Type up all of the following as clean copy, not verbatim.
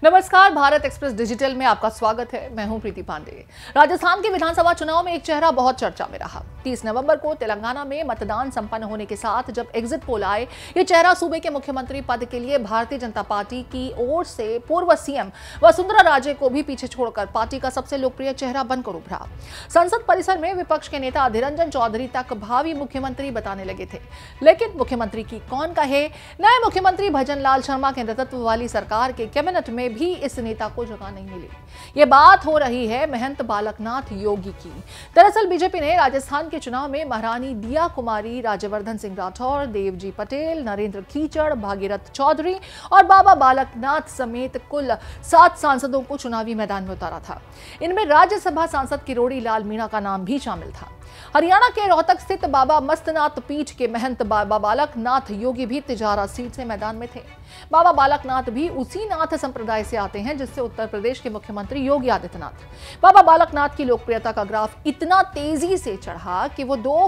नमस्कार, Bharat express digital में आपका स्वागत है। मैं हूं प्रीति पांडे। राजस्थान के विधानसभा चुनाव में एक चेहरा बहुत चर्चा में रहा। 30 नवंबर को तेलंगाना में मतदान संपन्न होने के साथ जब एग्जिट पोल आए, ये चेहरा सूबे के मुख्यमंत्री पद के लिए भारतीय जनता पार्टी की ओर से पूर्व सीएम वसुंधरा राजे को भी पीछे छोड़कर पार्टी का सबसे लोकप्रिय चेहरा बनकर उभरा। संसद परिसर में विपक्ष के नेता अधीर रंजन चौधरी तक भावी मुख्यमंत्री बताने लगे थे, लेकिन मुख्यमंत्री की कौन कहे। नए मुख्यमंत्री भजन लाल शर्मा के नेतृत्व वाली सरकार के कैबिनेट में भी इस नेता को जगह नहीं मिली। ये बात हो रही है महंत बालकनाथ योगी की। दरअसल बीजेपी ने राजस्थान के चुनाव में महारानी दिया कुमारी, राज्यवर्धन सिंह राठौर, देवजी पटेल, नरेंद्र कीचड़, भागीरथ चौधरी और बाबा बालकनाथ समेत कुल 7 सांसदों को चुनावी मैदान में उतारा था। इनमें राज्यसभा सांसद किरोड़ी लाल मीणा का नाम भी शामिल था। हरियाणा के रोहतक स्थित बाबा मस्तनाथ पीठ के महंत बाबा बालकनाथ योगी भी तिजारा सीट से मैदान में थे। बाबा बालकनाथ भी उसी नाथ संप्रदाय से आते हैं जिससे उत्तर प्रदेश के मुख्यमंत्री योगी आदित्यनाथ। बाबा बालकनाथ की लोकप्रियता का ग्राफ इतना तेजी से चढ़ा कि वो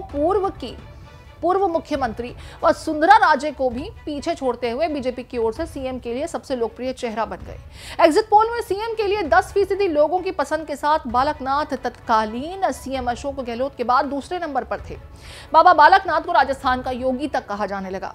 पूर्व मुख्यमंत्री वसुंधरा राजे को भी पीछे छोड़ते हुए बीजेपी की ओर से सीएम के लिए सबसे लोकप्रिय चेहरा बन गए। एग्जिट पोल में सीएम के लिए 10% लोगों की पसंद के साथ बालकनाथ तत्कालीन सीएम अशोक गहलोत के बाद दूसरे नंबर पर थे। बाबा बालकनाथ को राजस्थान का योगी तक कहा जाने लगा।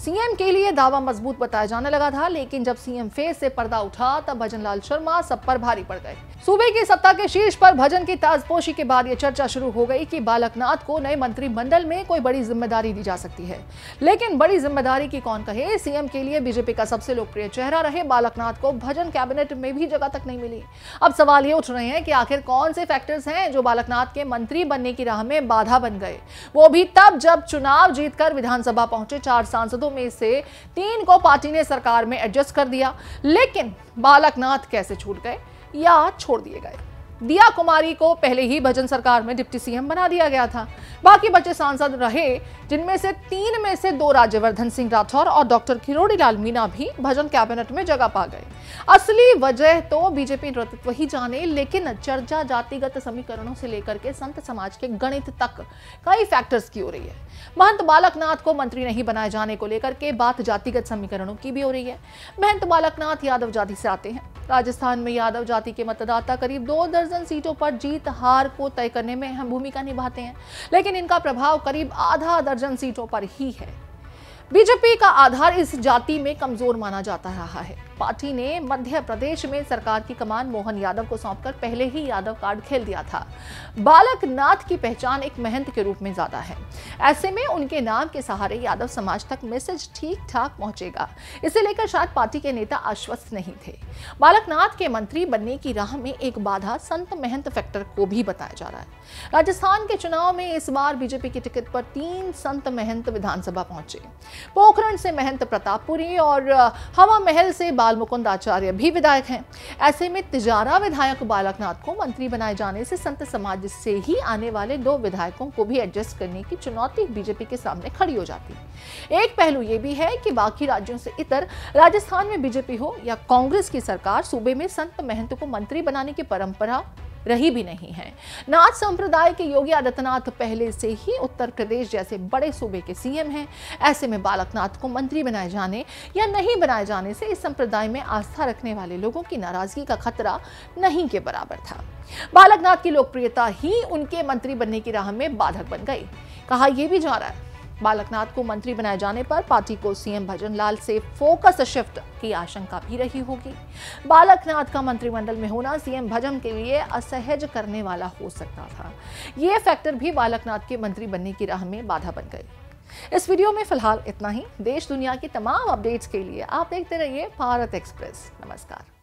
सीएम के लिए दावा मजबूत बताया जाने लगा था, लेकिन जब सीएम फेस से पर्दा उठा तब भजन लाल शर्मा सब पर भारी पड़ गए। सूबे की सत्ता के शीर्ष पर भजन की ताजपोशी के बाद यह चर्चा शुरू हो गई कि बालकनाथ को नए मंत्रिमंडल में कोई बड़ी जिम्मेदारी दी जा सकती है। लेकिन बड़ी जिम्मेदारी की कौन कहे, सीएम के लिए बीजेपी का सबसे लोकप्रिय चेहरा रहे बालकनाथ को भजन कैबिनेट में भी जगह तक नहीं मिली। अब सवाल ये उठ रहे हैं कि आखिर कौन से फैक्टर्स हैं जो बालकनाथ के मंत्री बनने की राह में बाधा बन गए, वो भी तब जब चुनाव जीतकर विधानसभा पहुंचे 4 सांसदों में से 3 को पार्टी ने सरकार में एडजस्ट कर दिया। लेकिन बालकनाथ कैसे छूट गए या छोड़ दिए गए। दिया कुमारी को पहले ही भजन सरकार में डिप्टी सीएम बना दिया गया था। बाकी बचे सांसद रहे, जिनमें से 3 में से 2 राज्यवर्धन सिंह राठौर और डॉक्टर किरोड़ी लाल मीणा भी भजन कैबिनेट में जगह पा गए। असली वजह तो बीजेपी नेतृत्व ही जाने, लेकिन चर्चा जातिगत समीकरणों से लेकर के संत समाज के गणित तक कई फैक्टर्स की हो रही है। महंत बालकनाथ को मंत्री नहीं बनाए जाने को लेकर के बात जातिगत समीकरणों की भी हो रही है। महंत बालकनाथ यादव जाति से आते हैं। राजस्थान में यादव जाति के मतदाता करीब 2 दर्जन सीटों पर जीत हार को तय करने में अहम भूमिका निभाते हैं, लेकिन इनका प्रभाव करीब आधा दर्जन सीटों पर ही है। बीजेपी का आधार इस जाति में कमजोर माना जाता रहा है। पार्टी ने मध्य प्रदेश में सरकार की कमान मोहन यादव को सौंपकर पहले ही यादव कार्ड खेल दिया था। बालकनाथ की पहचान एक महंत के रूप में ज्यादा है। ऐसे में उनके नाम के सहारे यादव समाज तक मैसेज ठीक ठाक पहुंचेगा, इसे लेकर शायद पार्टी के नेता आश्वस्त नहीं थे। बालकनाथ के मंत्री बनने की राह में एक बाधा संत महंत फैक्टर को भी बताया जा रहा है। राजस्थान के चुनाव में इस बार बीजेपी की टिकट पर 3 संत महंत विधानसभा पहुंचे। पोखरण से महंत प्रतापपुरी और हवा महल से बाल मुकुंद आचार्य भी विधायक हैं। ऐसे में तिजारा विधायक बालकनाथ को मंत्री बनाए जाने से संत समाज से ही आने वाले 2 विधायकों को भी एडजस्ट करने की चुनौती बीजेपी के सामने खड़ी हो जाती है। एक पहलू यह भी है कि बाकी राज्यों से इतर राजस्थान में बीजेपी हो या कांग्रेस की सरकार, सूबे में संत महंत को मंत्री बनाने की परंपरा रही भी नहीं है। नाथ संप्रदाय के योगी आदित्यनाथ पहले से ही उत्तर प्रदेश जैसे बड़े सूबे के सीएम हैं। ऐसे में बालकनाथ को मंत्री बनाए जाने या नहीं बनाए जाने से इस संप्रदाय में आस्था रखने वाले लोगों की नाराजगी का खतरा नहीं के बराबर था। बालकनाथ की लोकप्रियता ही उनके मंत्री बनने की राह में बाधक बन गई। कहा यह भी जा रहा है बालकनाथ को मंत्री बनाए जाने पर पार्टी को सीएम भजन लाल से फोकस शिफ्ट की आशंका भी रही होगी। बालकनाथ का मंत्रिमंडल में होना सीएम भजन के लिए असहज करने वाला हो सकता था। यह फैक्टर भी बालकनाथ के मंत्री बनने की राह में बाधा बन गई। इस वीडियो में फिलहाल इतना ही। देश दुनिया की तमाम अपडेट्स के लिए आप देखते रहिए भारत एक्सप्रेस। नमस्कार।